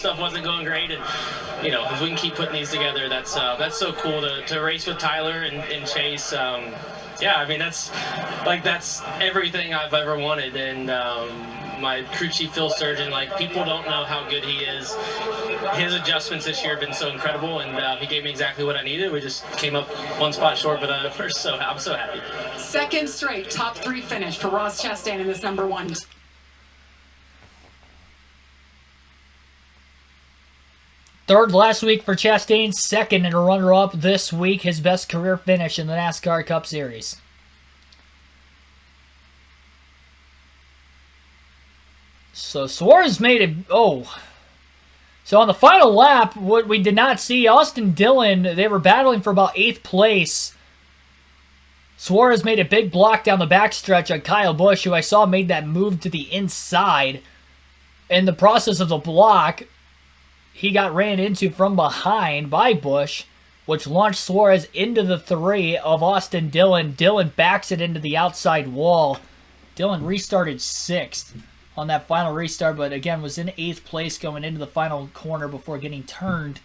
Stuff wasn't going great, and if we can keep putting these together, that's so cool to race with Tyler and Chase. Yeah, I mean that's everything I've ever wanted, and my crew chief Phil Surgeon, people don't know how good he is. His adjustments this year have been so incredible, and he gave me exactly what I needed. We just came up one spot short, but I'm so happy. Second straight top 3 finish for Ross Chastain in this number 1. Third last week for Chastain, second in a runner-up this week, his best career finish in the NASCAR Cup Series. So Suarez made it. So on the final lap, what we did not see, Austin Dillon, they were battling for about 8th place. Suarez made a big block down the backstretch on Kyle Busch, who I saw made that move to the inside. In the process of the block, he got ran into from behind by Busch, which launched Suarez into the 3 of Austin Dillon. Dillon backs it into the outside wall. Dillon restarted 6th on that final restart, but again was in 8th place going into the final corner before getting turned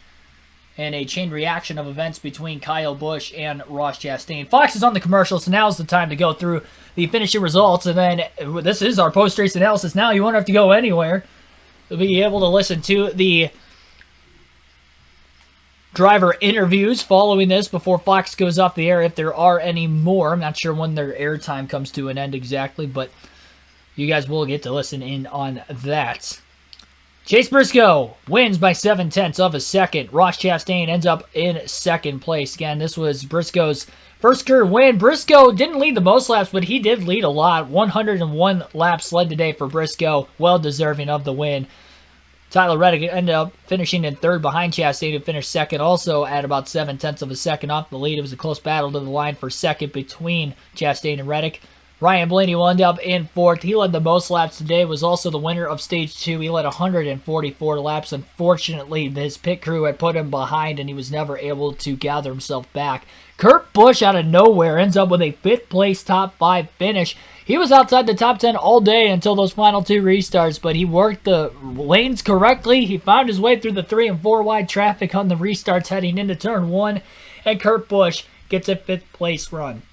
in a chain reaction of events between Kyle Busch and Ross Chastain. Fox is on the commercial, so now's the time to go through the finishing results, and then this is our post-race analysis now. You won't have to go anywhere. You'll be able to listen to the driver interviews following this before Fox goes off the air, if there are any more. I'm not sure when their airtime comes to an end exactly, but you guys will get to listen in on that. Chase Briscoe wins by 7/10 of a second. Ross Chastain ends up in second place. Again, this was Briscoe's first career win. Briscoe didn't lead the most laps, but he did lead a lot. 101 laps led today for Briscoe. Well deserving of the win. Tyler Reddick ended up finishing in third behind Chastain, who finished second also at about 7/10 of a second off the lead. It was a close battle to the line for second between Chastain and Reddick. Ryan Blaney will end up in fourth. He led the most laps today, was also the winner of Stage 2. He led 144 laps. Unfortunately, his pit crew had put him behind, and he was never able to gather himself back. Kurt Busch, out of nowhere, ends up with a 5th place top 5 finish. He was outside the top 10 all day until those final 2 restarts, but he worked the lanes correctly. He found his way through the 3 and 4 wide traffic on the restarts heading into turn 1, and Kurt Busch gets a 5th place run.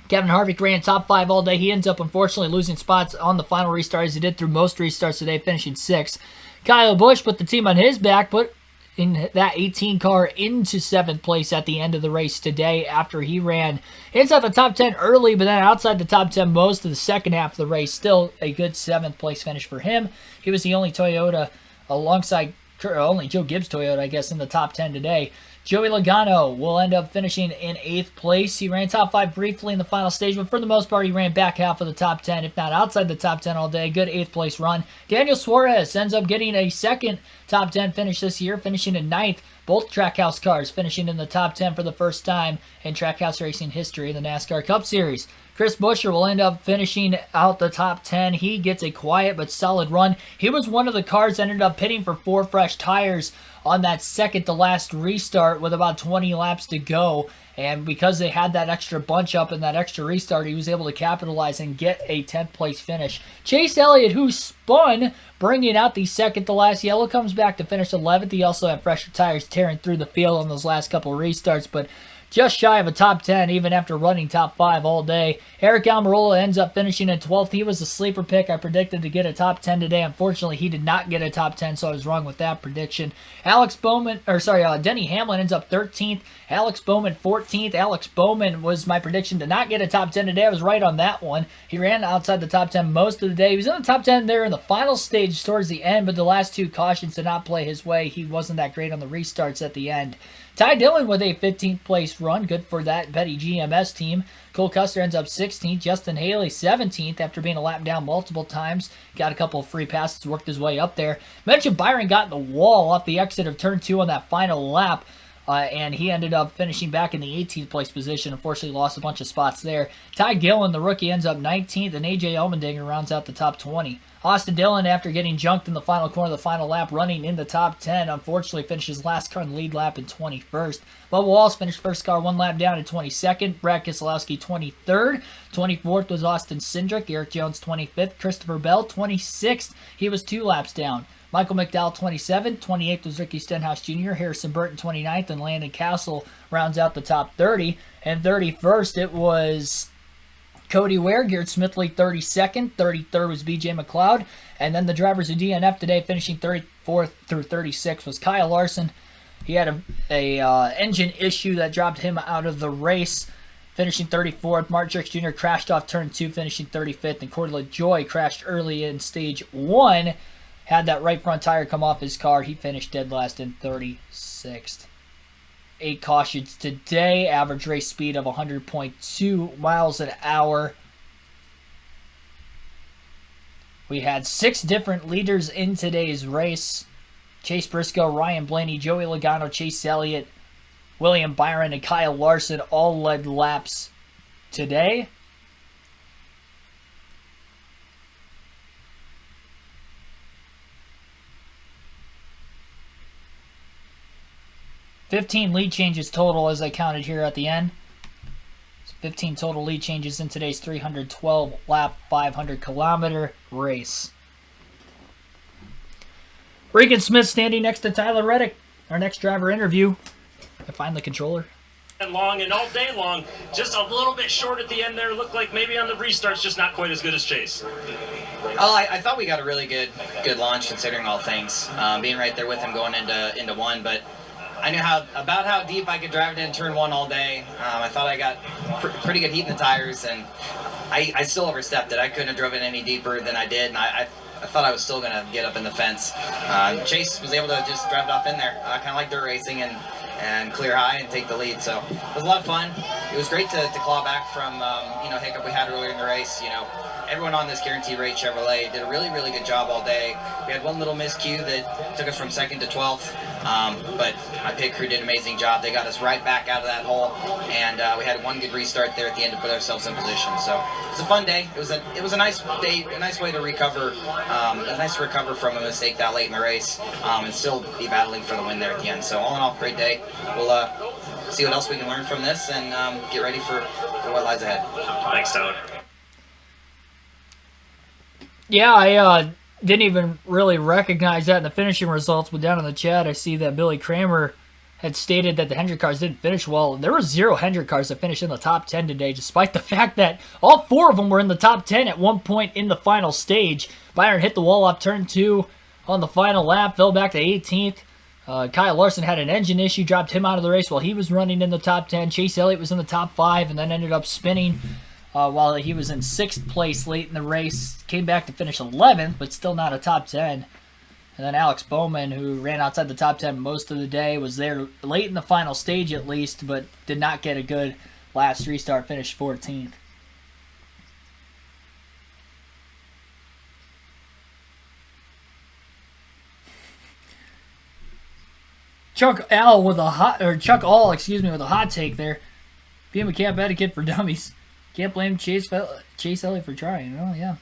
Kevin Harvick ran top 5 all day. He ends up unfortunately losing spots on the final restart, as he did through most restarts today, finishing 6th. Kyle Busch put the team on his back, put in that 18 car into 7th place at the end of the race today after he ran inside the top 10 early, but then outside the top 10 most of the second half of the race. Still a good 7th place finish for him. He was the only Toyota alongside, only Joe Gibbs Toyota, I guess, in the top 10 today. Joey Logano will end up finishing in 8th place. He ran top 5 briefly in the final stage, but for the most part, he ran back half of the top 10, if not outside the top 10 all day. Good 8th place run. Daniel Suarez ends up getting a second top 10 finish this year, finishing in 9th. Both Trackhouse cars finishing in the top 10 for the first time in Trackhouse racing history in the NASCAR Cup Series. Chris Buescher will end up finishing out the top 10. He gets a quiet but solid run. He was one of the cars that ended up pitting for 4 fresh tires on that second to last restart with about 20 laps to go. And because they had that extra bunch up and that extra restart, he was able to capitalize and get a 10th place finish. Chase Elliott, who spun, bringing out the second to last yellow, comes back to finish 11th. He also had fresher tires tearing through the field on those last couple of restarts, but just shy of a top 10 even after running top 5 all day. Eric Almarola ends up finishing in 12th. He was a sleeper pick. I predicted to get a top 10 today. Unfortunately, he did not get a top 10, so I was wrong with that prediction. Denny Hamlin ends up 13th. Alex Bowman 14th. Alex Bowman was my prediction to not get a top 10 today. I was right on that one. He ran outside the top 10 most of the day. He was in the top 10 there in the final stage towards the end, but the last 2 cautions did not play his way. He wasn't that great on the restarts at the end. Ty Dillon with a 15th place run. Good for that Petty GMS team. Cole Custer ends up 16th. Justin Haley 17th after being a lap down multiple times. Got a couple of free passes, worked his way up there. Mentioned Byron got in the wall off the exit of turn 2 on that final lap. And he ended up finishing back in the 18th place position. Unfortunately, lost a bunch of spots there. Ty Gillen, the rookie, ends up 19th, and A.J. Allmendinger rounds out the top 20. Austin Dillon, after getting junked in the final corner of the final lap, running in the top 10, unfortunately finishes last car in the lead lap in 21st. Bubba Wallace finished first car 1 lap down in 22nd. Brad Keselowski 23rd. 24th was Austin Cindric. Eric Jones 25th. Christopher Bell 26th. He was 2 laps down. Michael McDowell, 27. 28th was Ricky Stenhouse Jr., Harrison Burton, 29th, and Landon Castle rounds out the top 30. And 31st, it was Cody Ware, Garrett Smithley, 32nd. 33rd was BJ McLeod. And then the drivers who DNF today, finishing 34th through 36th, was Kyle Larson. He had a engine issue that dropped him out of the race, finishing 34th. Mark Jerks Jr. crashed off turn 2, finishing 35th. And Cordy LaJoy crashed early in stage 1. Had that right front tire come off his car. He finished dead last in 36th. 8 cautions today. Average race speed of 100.2 miles an hour. We had 6 different leaders in today's race. Chase Briscoe, Ryan Blaney, Joey Logano, Chase Elliott, William Byron, and Kyle Larson all led laps today. $15 lead changes total as I counted here at the end. So 15 total lead changes in today's 312 lap, 500 kilometer race. Regan Smith standing next to Tyler Reddick. Our next driver interview. I find the controller. Long and all day long, just a little bit short at the end there. Looked like maybe on the restarts, just not quite as good as Chase. Oh, I thought we got a really good launch considering all things. Being right there with him going into 1, but I knew about how deep I could drive it in turn 1 all day. I thought I got pretty good heat in the tires, and I still overstepped it. I couldn't have driven any deeper than I did, and I thought I was still going to get up in the fence. Chase was able to just drive it off in there, kind of like dirt racing, and clear high and take the lead. So it was a lot of fun. It was great to claw back from hiccup we had earlier in the race. Everyone on this Guaranteed Rate Chevrolet did a really, really good job all day. We had one little miscue that took us from 2nd to 12th, but my pit crew did an amazing job. They got us right back out of that hole, and we had one good restart there at the end to put ourselves in position. So it was a fun day. It was a nice day, a nice way to recover. Nice to recover from a mistake that late in the race, and still be battling for the win there at the end. So all in all, great day. We'll see what else we can learn from this and get ready for what lies ahead. Thanks, Tyler. Yeah, I didn't even really recognize that in the finishing results, but down in the chat I see that Billy Kramer had stated that the Hendrick cars didn't finish well. There were 0 Hendrick cars that finished in the top 10 today, despite the fact that all 4 of them were in the top 10 at one point in the final stage. Byron hit the wall off turn 2 on the final lap, fell back to 18th. Kyle Larson had an engine issue, dropped him out of the race while he was running in the top 10. Chase Elliott was in the top 5 and then ended up spinning while he was in 6th place late in the race. Came back to finish 11th, but still not a top 10. And then Alex Bowman, who ran outside the top 10 most of the day, was there late in the final stage at least, but did not get a good last restart, finished 14th. Chuck All with a hot take there. Being a camp etiquette for dummies. Can't blame Chase Elliott for trying. Oh yeah.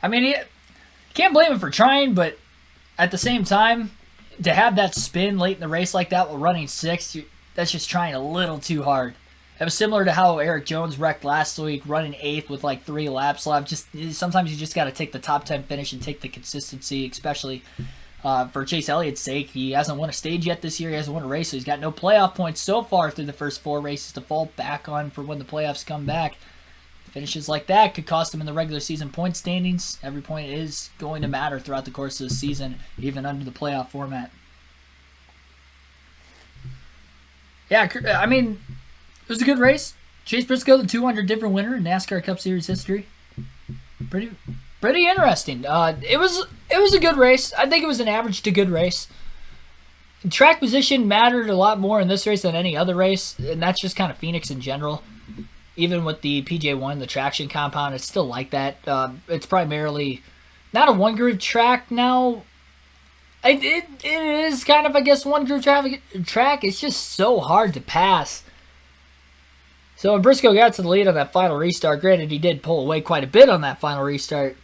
I mean, you can't blame him for trying, but at the same time, to have that spin late in the race like that while running 6th, that's just trying a little too hard. It was similar to how Eric Jones wrecked last week, running 8th with like 3 laps left. Sometimes you just got to take the top 10 finish and take the consistency, especially for Chase Elliott's sake. He hasn't won a stage yet this year. He hasn't won a race, so he's got no playoff points so far through the first 4 races to fall back on for when the playoffs come back. Finishes like that could cost him in the regular season point standings. Every point is going to matter throughout the course of the season, even under the playoff format. Yeah, I mean, it was a good race. Chase Briscoe, the 200 different winner in NASCAR Cup Series history. Pretty interesting. It was a good race. I think it was an average to good race. Track position mattered a lot more in this race than any other race, and that's just kind of Phoenix in general. Even with the PJ1, the traction compound, it's still like that. It's primarily not a one-groove track now. It is kind of, I guess, one-groove track. It's just so hard to pass. So when Briscoe got to the lead on that final restart, granted he did pull away quite a bit on that final restart,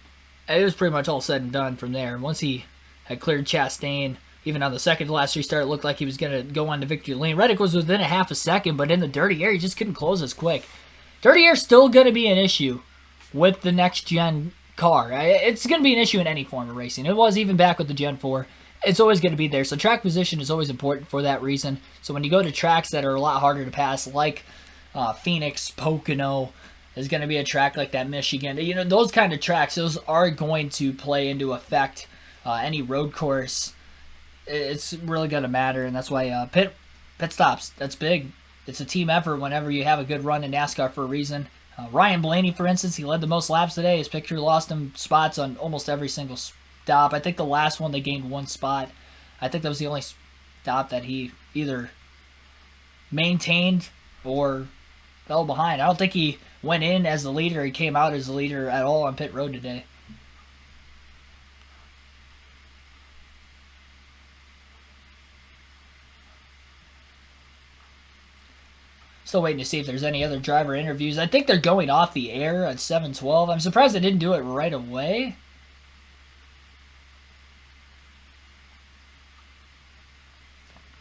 it was pretty much all said and done from there. Once he had cleared Chastain, even on the second to last restart, it looked like he was going to go on to victory lane. Reddick was within a half a second, but in the dirty air, he just couldn't close as quick. Dirty air is still going to be an issue with the next-gen car. It's going to be an issue in any form of racing. It was even back with the Gen 4. It's always going to be there. So track position is always important for that reason. So when you go to tracks that are a lot harder to pass, like Phoenix, Pocono, is going to be a track like that, Michigan. You know, those kind of tracks, those are going to play into effect any road course. It's really going to matter, and that's why pit stops, that's big. It's a team effort whenever you have a good run in NASCAR for a reason. Ryan Blaney, for instance, he led the most laps today. His picture lost him spots on almost every single stop. I think the last one they gained 1 spot. I think that was the only stop that he either maintained or fell behind. I don't think he went in as the leader. He came out as the leader at all on pit road today. Still waiting to see if there's any other driver interviews. I think they're going off the air at 7:12. I'm surprised they didn't do it right away.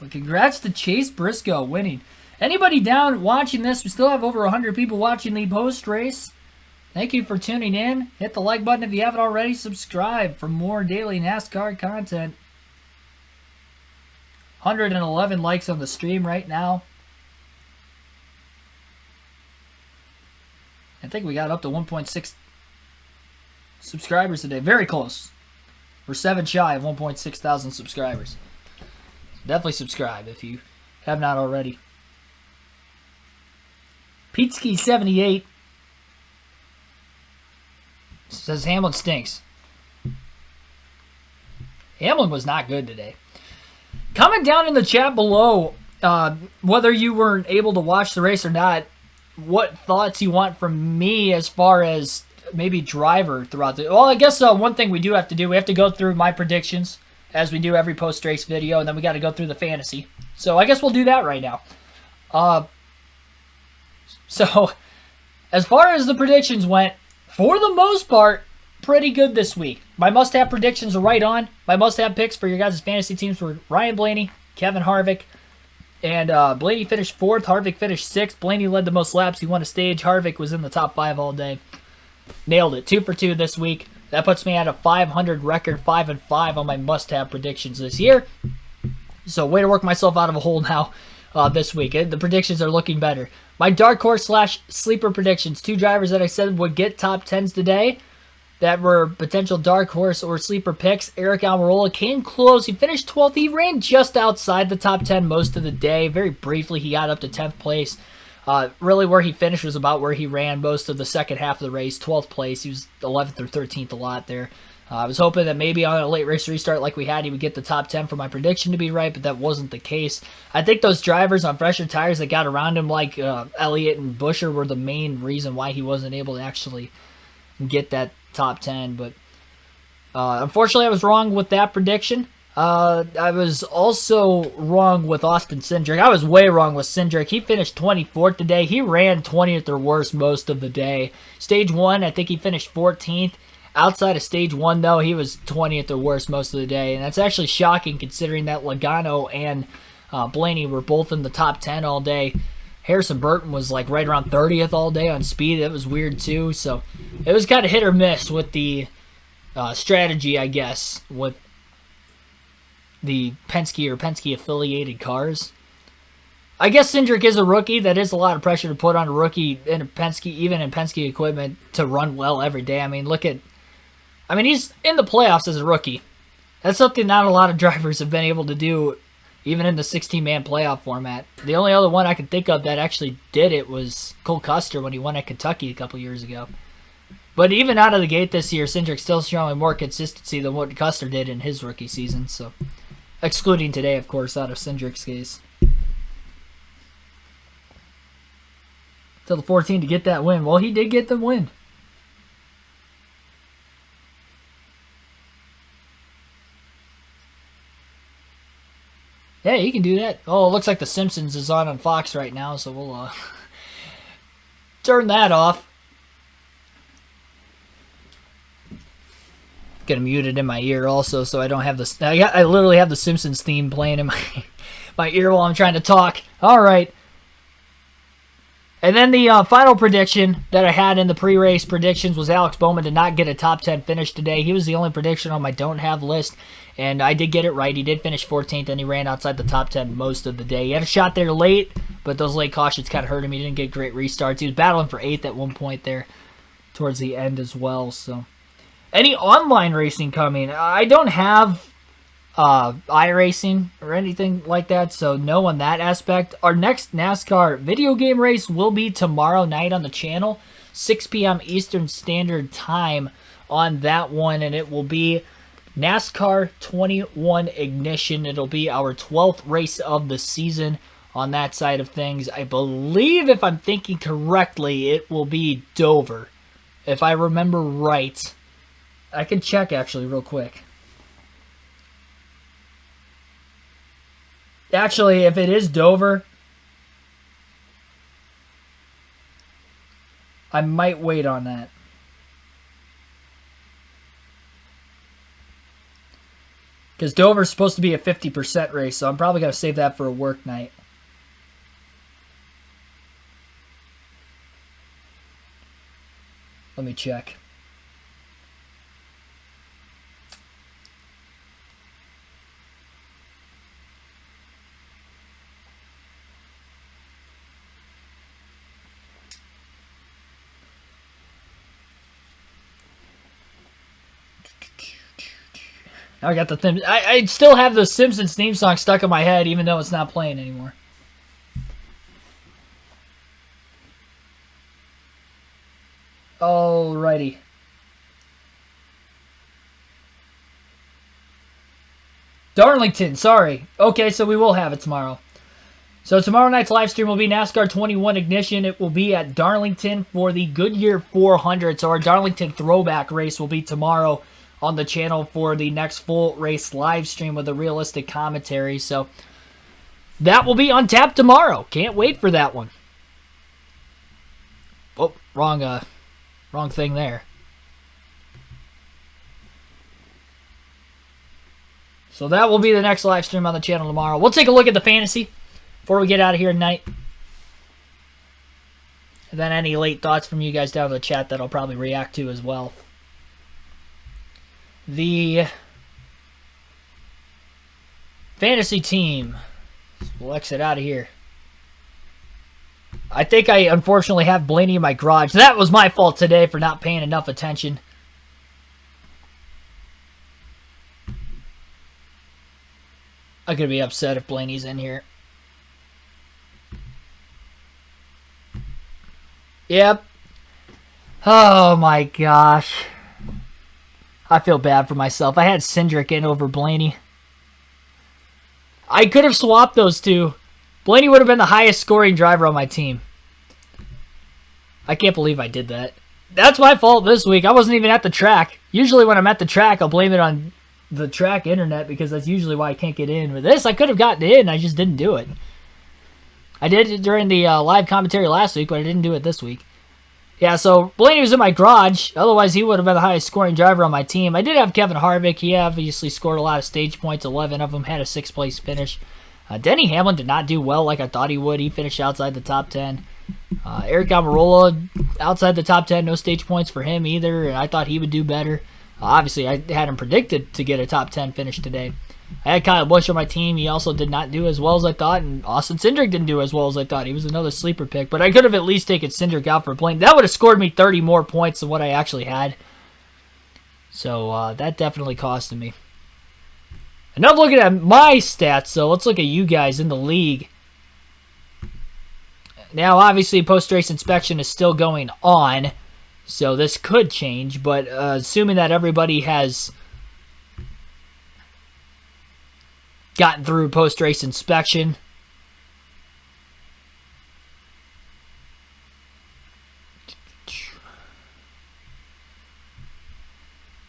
But congrats to Chase Briscoe winning. Anybody down watching this? We still have over 100 people watching the post-race. Thank you for tuning in. Hit the like button if you haven't already. Subscribe for more daily NASCAR content. 111 likes on the stream right now. I think we got up to 1.6 subscribers today. Very close. We're 7 shy of 1.6 thousand subscribers. Definitely subscribe if you have not already. Peteski78 says Hamlin stinks. Hamlin was not good today. Comment down in the chat below whether you were able to watch the race or not, what thoughts you want from me as far as maybe driver throughout the... Well, I guess one thing we do have to do, we have to go through my predictions as we do every post-race video, and then we got to go through the fantasy. So I guess we'll do that right now. So, as far as the predictions went, for the most part, pretty good this week. My must-have predictions are right on. My must-have picks for your guys' fantasy teams were Ryan Blaney, Kevin Harvick, and Blaney finished 4th. Harvick finished 6th. Blaney led the most laps. He won a stage. Harvick was in the top 5 all day. Nailed it. 2 for 2 this week. That puts me at a 500 record, 5-5 on my must-have predictions this year. So, way to work myself out of a hole now this week. The predictions are looking better. My dark horse / sleeper predictions. 2 drivers that I said would get top 10s today that were potential dark horse or sleeper picks. Eric Almarola came close. He finished 12th. He ran just outside the top 10 most of the day. Very briefly, he got up to 10th place. Really, where he finished was about where he ran most of the second half of the race. 12th place. He was 11th or 13th a lot there. I was hoping that maybe on a late race restart like we had, he would get the top 10 for my prediction to be right, but that wasn't the case. I think those drivers on fresher tires that got around him, like Elliott and Buescher, were the main reason why he wasn't able to actually get that top 10. But unfortunately, I was wrong with that prediction. I was also wrong with Austin Cindric. I was way wrong with Cindric. He finished 24th today. He ran 20th or worse most of the day. Stage 1, I think he finished 14th. Outside of Stage 1, though, he was 20th or worse most of the day. And that's actually shocking considering that Logano and Blaney were both in the top 10 all day. Harrison Burton was like right around 30th all day on speed. That was weird, too. So it was kind of hit or miss with the strategy, I guess, with the Penske or Penske-affiliated cars. I guess Cindric is a rookie. That is a lot of pressure to put on a rookie in a Penske, even in Penske equipment, to run well every day. I mean, he's in the playoffs as a rookie. That's something not a lot of drivers have been able to do, even in the 16-man playoff format. The only other one I can think of that actually did it was Cole Custer when he won at Kentucky a couple years ago. But even out of the gate this year, Cindric's still showing more consistency than what Custer did in his rookie season. So, excluding today, of course, out of Cindric's case. Till the 14 to get that win. Well, he did get the win. Yeah, he can do that. Oh, it looks like The Simpsons is on Fox right now, so we'll turn that off. Get him muted in my ear also, so I don't have this. I literally have the Simpsons theme playing in my ear while I'm trying to talk. All right. And then the final prediction that I had in the pre-race predictions was Alex Bowman did not get a top 10 finish today. He was the only prediction on my don't have list, and I did get it right. He did finish 14th, and he ran outside the top 10 most of the day. He had a shot there late, but those late cautions kind of hurt him. He didn't get great restarts. He was battling for 8th at one point there towards the end as well. So, any online racing coming? I don't have iRacing or anything like that, so no on that aspect. Our next NASCAR video game race will be tomorrow night on the channel, 6 p.m. Eastern Standard Time on that one, and it will be NASCAR 21 Ignition. It'll be our 12th race of the season on that side of things. I believe, if I'm thinking correctly, it will be Dover, if I remember right. I can check actually real quick. Actually, if it is Dover, I might wait on that. Because Dover's supposed to be a 50% race, so I'm probably going to save that for a work night. Let me check. Now I got the theme. I still have the Simpsons theme song stuck in my head, even though it's not playing anymore. Alrighty. Darlington, sorry. Okay, so we will have it tomorrow. So tomorrow night's live stream will be NASCAR 21 Ignition. It will be at Darlington for the Goodyear 400. So our Darlington throwback race will be tomorrow on the channel for the next full race live stream with a realistic commentary. So that will be on tap tomorrow. Can't wait for that one. Oh, wrong thing there. So that will be the next live stream on the channel tomorrow. We'll take a look at the fantasy before we get out of here tonight. And then any late thoughts from you guys down in the chat that I'll probably react to as well. The fantasy team. We'll exit out of here. I think I unfortunately have Blaney in my garage. That was my fault today for not paying enough attention. I'm going to be upset if Blaney's in here. Yep. Oh my gosh. I feel bad for myself. I had Cindric in over Blaney. I could have swapped those two. Blaney would have been the highest scoring driver on my team. I can't believe I did that. That's my fault this week. I wasn't even at the track. Usually when I'm at the track, I'll blame it on the track internet because that's usually why I can't get in. With this, I could have gotten in. I just didn't do it. I did it during the live commentary last week, but I didn't do it this week. Yeah, so Blaney was in my garage. Otherwise, he would have been the highest scoring driver on my team. I did have Kevin Harvick. He obviously scored a lot of stage points. 11 of them had a 6th place finish. Denny Hamlin did not do well like I thought he would. He finished outside the top 10. Eric Almarola outside the top 10. No stage points for him either. I thought he would do better. Obviously, I had him predicted to get a top 10 finish today. I had Kyle Busch on my team. He also did not do as well as I thought, and Austin Cindric didn't do as well as I thought. He was another sleeper pick, but I could have at least taken Cindric out for Blaney. That would have scored me 30 more points than what I actually had. So that definitely costed me. Enough looking at my stats, so let's look at you guys in the league. Now, obviously, post-race inspection is still going on, so this could change, but assuming that everybody has gotten through post-race inspection,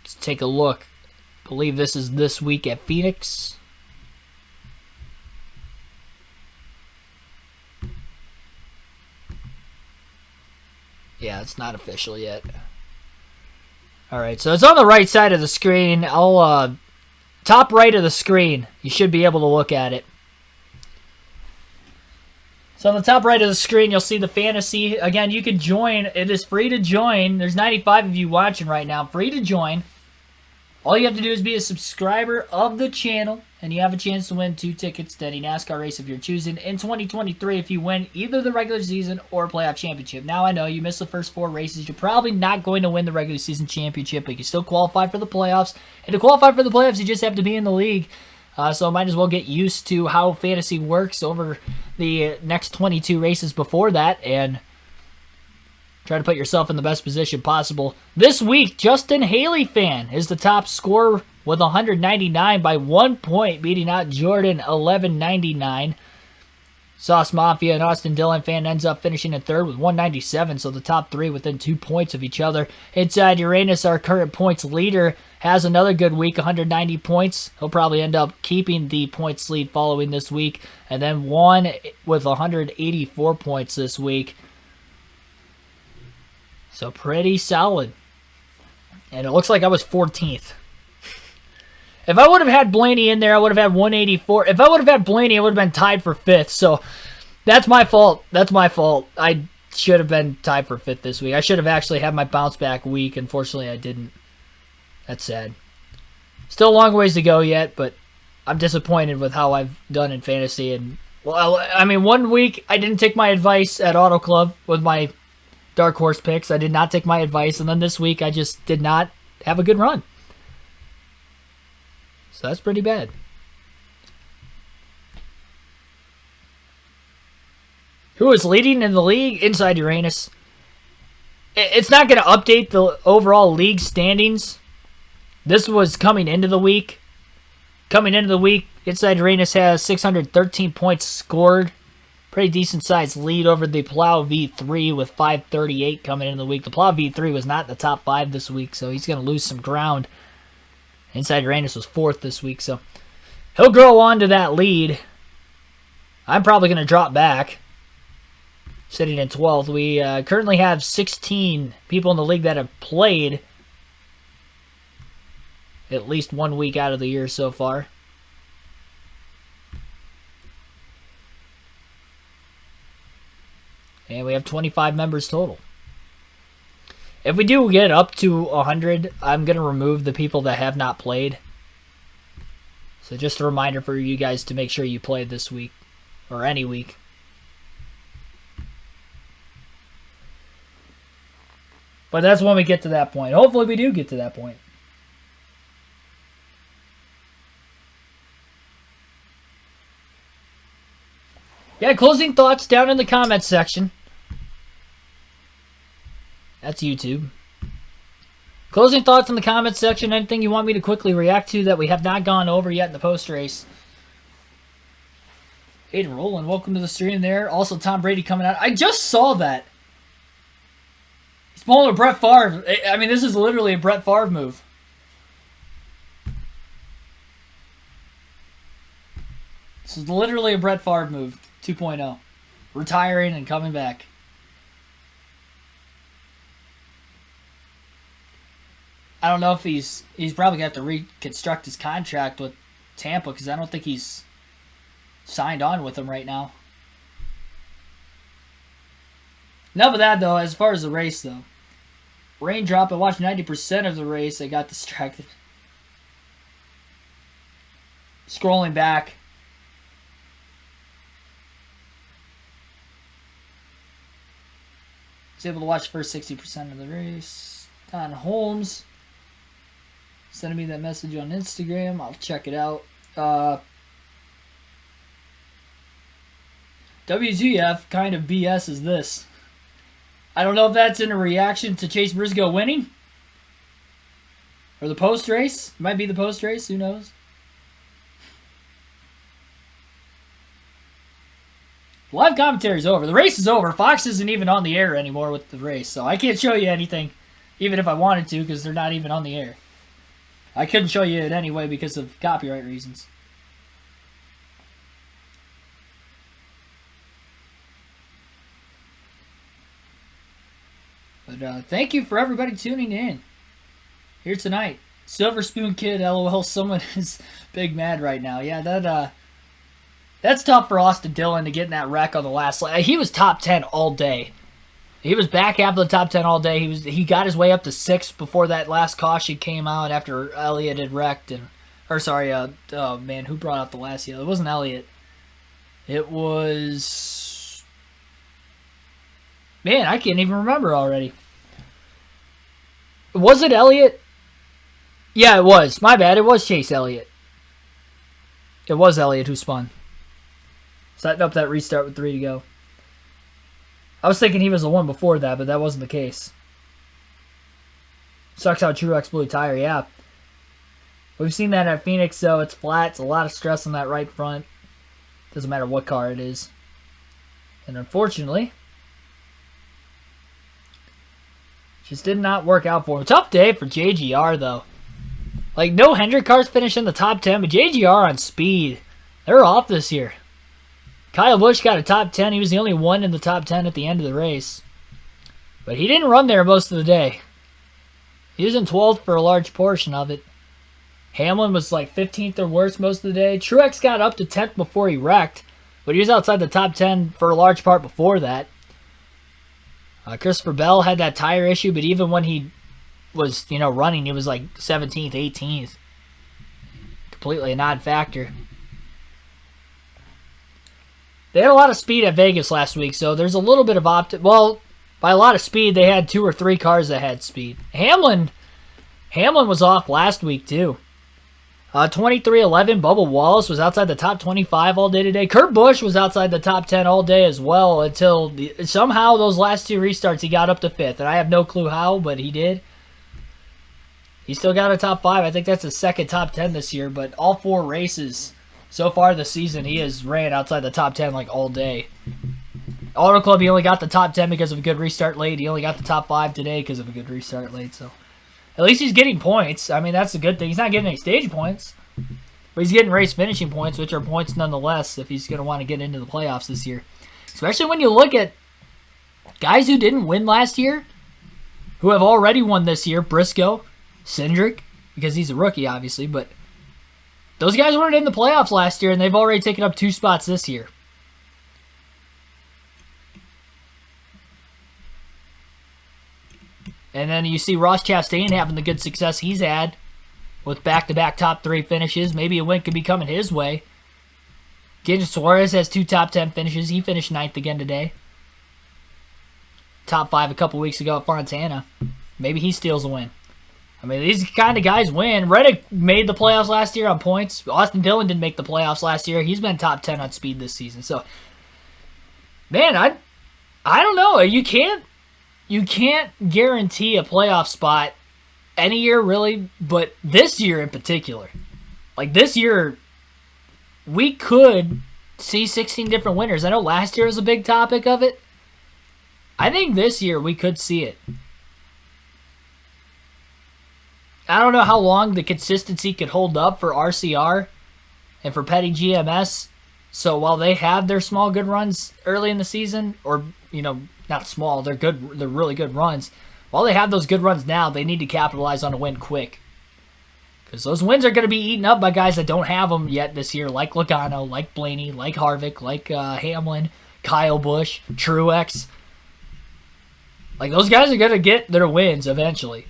let's take a look. I believe this is this week at Phoenix. Yeah, it's not official yet. Alright, so it's on the right side of the screen. Top right of the screen. You should be able to look at it. So on the top right of the screen, you'll see the fantasy. Again, you can join. It is free to join. There's 95 of you watching right now. Free to join. All you have to do is be a subscriber of the channel, and you have a chance to win 2 tickets to any NASCAR race of your choosing in 2023 if you win either the regular season or playoff championship. Now, I know you missed the first 4 races. You're probably not going to win the regular season championship, but you can still qualify for the playoffs. And to qualify for the playoffs, you just have to be in the league. So might as well get used to how fantasy works over the next 22 races before that and try to put yourself in the best position possible. This week, Justin Haley fan is the top scorer with 199 by 1 point, beating out Jordan 1199. Sauce Mafia and Austin Dillon fan ends up finishing in third with 197, so the top 3 within 2 points of each other. Inside Uranus, our current points leader, has another good week, 190 points. He'll probably end up keeping the points lead following this week, and then one with 184 points this week. So pretty solid. And it looks like I was 14th. If I would have had Blaney in there, I would have had 184. If I would have had Blaney, I would have been tied for 5th. So that's my fault. That's my fault. I should have been tied for 5th this week. I should have actually had my bounce back week. Unfortunately, I didn't. That's sad. Still a long ways to go yet, but I'm disappointed with how I've done in fantasy. And well, I mean, 1 week I didn't take my advice at Auto Club with my Dark Horse picks. I did not take my advice, and then this week I just did not have a good run. So that's pretty bad. Who is leading in the league? Inside Uranus. It's not going to update the overall league standings. This was coming into the week. Coming into the week, Inside Uranus has 613 points scored. Pretty decent sized lead over the Plow V3 with 538 coming into the week. The Plow V3 was not in the top 5 this week, so he's going to lose some ground. Inside Uranus was 4th this week, so he'll grow on to that lead. I'm probably going to drop back, sitting in 12th. We currently have 16 people in the league that have played at least 1 week out of the year so far. And we have 25 members total. If we do get up to 100, I'm going to remove the people that have not played. So just a reminder for you guys to make sure you play this week. Or any week. But that's when we get to that point. Hopefully we do get to that point. Yeah, closing thoughts down in the comments section. That's YouTube. Closing thoughts in the comments section. Anything you want me to quickly react to that we have not gone over yet in the post-race. Aiden Roland, welcome to the stream there. Also, Tom Brady coming out. I just saw that. He's pulling a Brett Favre. I mean, this is literally a Brett Favre move. This is literally a Brett Favre move. 2.0. Retiring and coming back. I don't know if he's probably got to reconstruct his contract with Tampa because I don't think he's signed on with them right now. Enough of that, though, as far as the race, though. Raindrop, I watched 90% of the race. I got distracted. Scrolling back. Was able to watch the first 60% of the race. Don Holmes sending me that message on Instagram. I'll check it out. WGF kind of BS is this? I don't know if that's in a reaction to Chase Briscoe winning. Or the post-race. It might be the post-race. Who knows? Live commentary's over. The race is over. Fox isn't even on the air anymore with the race. So I can't show you anything. Even if I wanted to. Because they're not even on the air. I couldn't show you it anyway because of copyright reasons. But thank you for everybody tuning in here tonight. Silver Spoon Kid, LOL, someone is big mad right now. Yeah, That's tough for Austin Dillon to get in that wreck on the last lap. He was top 10 all day. He was back half of the top 10 all day. He got his way up to 6th before that last caution came out after Elliott had wrecked. Oh man, who brought out the last yellow? It wasn't Elliott. It was... Man, I can't even remember already. Was it Elliott? Yeah, it was. My bad. It was Chase Elliott. It was Elliott who spun. Setting up that restart with 3 to go. I was thinking he was the one before that, but that wasn't the case. Sucks how Truex blew a tire, yeah. We've seen that at Phoenix, though. It's flat. It's a lot of stress on that right front. Doesn't matter what car it is. And unfortunately, just did not work out for him. Tough day for JGR, though. Like, no Hendrick cars finish in the top 10, but JGR on speed. They're off this year. Kyle Busch got a top 10. He was the only one in the top 10 at the end of the race. But he didn't run there most of the day. He was in 12th for a large portion of it. Hamlin was like 15th or worse most of the day. Truex got up to 10th before he wrecked, but he was outside the top 10 for a large part before that. Christopher Bell had that tire issue, but even when he was, running, he was like 17th, 18th. Completely a non-factor. They had a lot of speed at Vegas last week, so there's a little bit of well, by a lot of speed, they had 2 or 3 cars that had speed. Hamlin was off last week, too. 23-11, Bubba Wallace was outside the top 25 all day today. Kurt Busch was outside the top 10 all day as well until somehow those last 2 restarts he got up to 5th. And I have no clue how, but he did. He still got a top 5. I think that's his second top 10 this year, but all 4 races so far this season, he has ran outside the top 10 like all day. Auto Club, he only got the top 10 because of a good restart late. He only got the top 5 today because of a good restart late, so... At least he's getting points. I mean, that's a good thing. He's not getting any stage points. But he's getting race finishing points, which are points nonetheless if he's going to want to get into the playoffs this year. Especially when you look at guys who didn't win last year, who have already won this year. Briscoe, Cindric, because he's a rookie, obviously. But those guys weren't in the playoffs last year, and they've already taken up 2 spots this year. And then you see Ross Chastain having the good success he's had with back-to-back top 3 finishes. Maybe a win could be coming his way. Gideon Suarez has 2 top 10 finishes. He finished 9th again today. Top 5 a couple weeks ago at Fontana. Maybe he steals a win. I mean, these kind of guys win. Reddick made the playoffs last year on points. Austin Dillon didn't make the playoffs last year. He's been top 10 on speed this season. So, man, I don't know. You can't guarantee a playoff spot any year, really, but this year in particular. Like, this year, we could see 16 different winners. I know last year was a big topic of it. I think this year we could see it. I don't know how long the consistency could hold up for RCR and for Petty GMS. So while they have their small good runs early in the season, or, not small, they're really good runs. While they have those good runs now, they need to capitalize on a win quick. Because those wins are going to be eaten up by guys that don't have them yet this year, like Logano, like Blaney, like Harvick, like Hamlin, Kyle Busch, Truex. Like, those guys are going to get their wins eventually.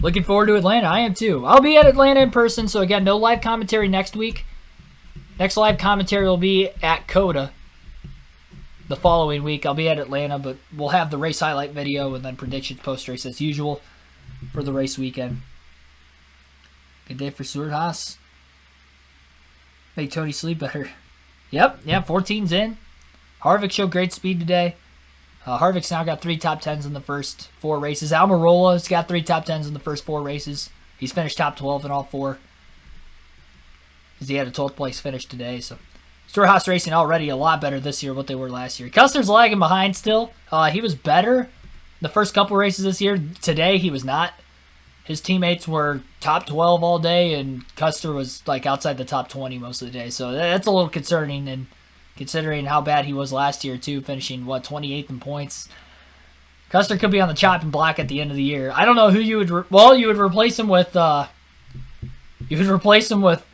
Looking forward to Atlanta. I am too. I'll be at Atlanta in person, so again, no live commentary next week. Next live commentary will be at COTA. The following week, I'll be at Atlanta, but we'll have the race highlight video and then predictions post-race as usual for the race weekend. Good day for Stuart Haas. Make Tony sleep better. Yep, 14's in. Harvick showed great speed today. Harvick's now got 3 top 10s in the first 4 races. Almarola's got 3 top 10s in the first 4 races. He's finished top 12 in all 4. Because he had a 12th place finish today. So Stuart Haas Racing already a lot better this year than what they were last year. Custer's lagging behind still. He was better the first couple races this year. Today he was not. His teammates were top 12 all day, and Custer was like outside the top 20 most of the day. So that's a little concerning, and considering how bad he was last year too, finishing 28th in points. Custer could be on the chopping block at the end of the year. I don't know who you would. You would replace him with You could replace him with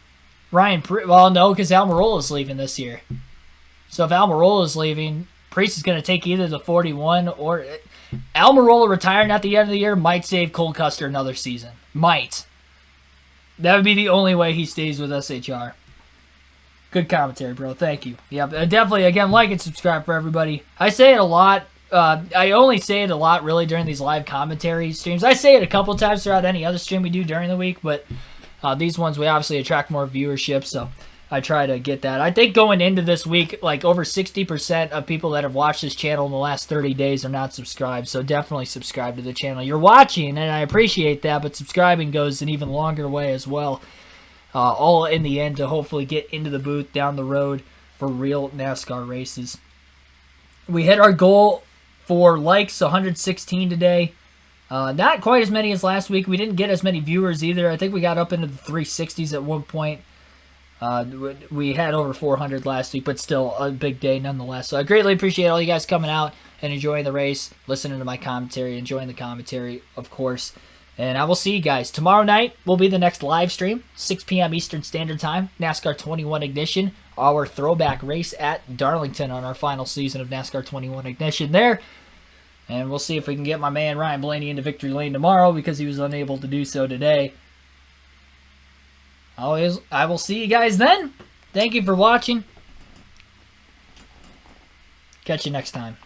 Ryan well, no, because Almarola's leaving this year. So if Almarola's leaving, Priest is going to take either the 41 or... Almarola retiring at the end of the year might save Cole Custer another season. Might. That would be the only way he stays with SHR. Good commentary, bro. Thank you. Yeah, definitely, again, like and subscribe for everybody. I say it a lot. I only say it a lot, really, during these live commentary streams. I say it a couple times throughout any other stream we do during the week, but these ones, we obviously attract more viewership, so I try to get that. I think going into this week, like over 60% of people that have watched this channel in the last 30 days are not subscribed, so definitely subscribe to the channel. You're watching, and I appreciate that, but subscribing goes an even longer way as well. All in the end to hopefully get into the booth down the road for real NASCAR races. We hit our goal for likes, 116 today. Not quite as many as last week. We didn't get as many viewers either. I think we got up into the 360s at one point. We had over 400 last week, but still a big day nonetheless. So I greatly appreciate all you guys coming out and enjoying the race, listening to my commentary, enjoying the commentary, of course. And I will see you guys. Tomorrow night will be the next live stream, 6 p.m. Eastern Standard Time, NASCAR 21 Ignition, our throwback race at Darlington on our final season of NASCAR 21 Ignition there. And we'll see if we can get my man Ryan Blaney into victory lane tomorrow because he was unable to do so today. I will see you guys then. Thank you for watching. Catch you next time.